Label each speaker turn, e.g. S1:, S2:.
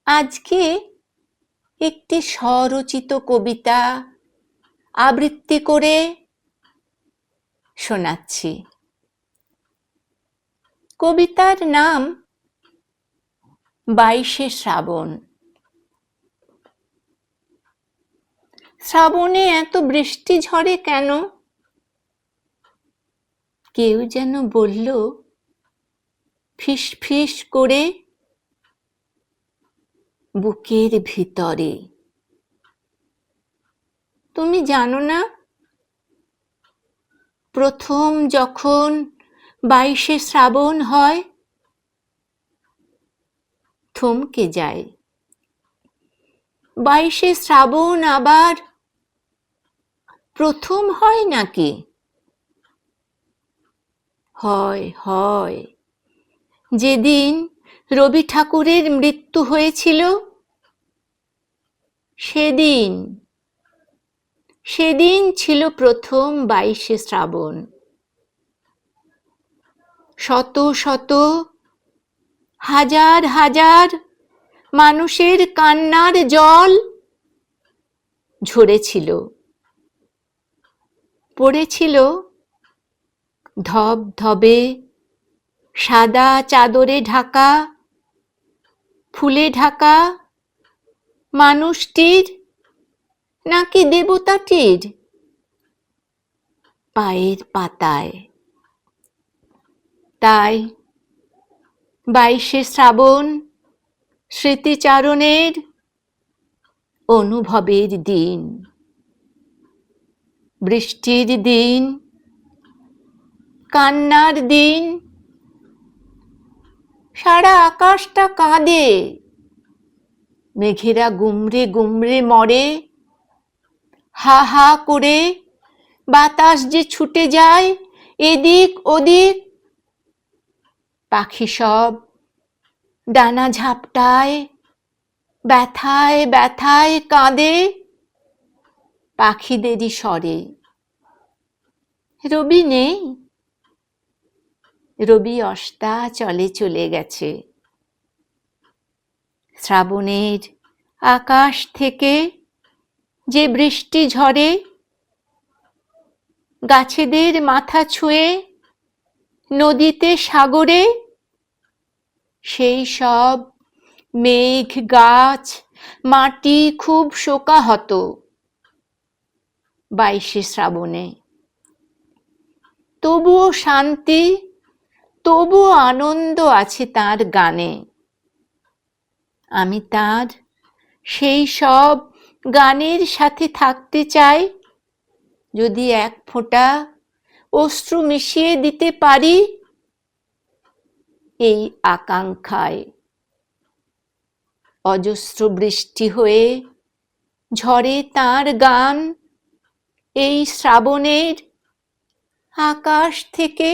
S1: আজকে একটি স্বরচিত কবিতা আবৃত্তি করে শোনাচ্ছি। কবিতার নাম 22শে শ্রাবণ। শ্রাবণে এত বৃষ্টি ঝরে কেন? কেউ যেন বলল ফিস ফিস করে বুকের ভিতরে। তুমি জানো না, প্রথম যখন 22শে শ্রাবণ হয় থমকে যায়। 22শে শ্রাবণ আবার প্রথম হয় নাকি? হয়। যেদিন রবি ঠাকুরের মৃত্যু হয়েছিল সেদিন ছিল প্রথম 22শে শ্রাবণ। শত শত হাজার হাজার মানুষের কান্নার জল ঝরেছিল, পড়েছিল ধবধবে সাদা চাদরে ঢাকা, ফুলে ঢাকা মানুষটির নাকি দেবতাটির পায়ের পাতায়। তাই 22শে শ্রাবণ স্মৃতিচারণের অনুভবের দিন, বৃষ্টির দিন, কান্নার দিন। সারা আকাশটা কাঁদে, মেঘেরা গুমরে গুমরে মরে, হা হা করে বাতাস যে ছুটে যায় এদিক ওদিক। পাখি সব ডানা ঝাপটায়, ব্যথায় ব্যথায় কাঁদে পাখিদেরই স্বরে। রবি নেই, রবি অস্তাচলে চলে গেছে। শ্রাবণের আকাশ থেকে যে বৃষ্টি ঝরে গাছেদের মাথা ছুঁয়ে নদীতে সাগরে, সেই সব মেঘ গাছ মাটি খুব শোকাহত 22শে শ্রাবণে। তবুও শান্তি, তবুও আনন্দ আছে তার গানে। আমি তার সেই সব গানের সাথে থাকতে চাই, যদি এক ফোঁটা অশ্রু মিশিয়ে দিতে পারি এই আকাঙ্ক্ষায়। অজস্র বৃষ্টি হয়ে ঝরে তার গান এই শ্রাবণের আকাশ থেকে।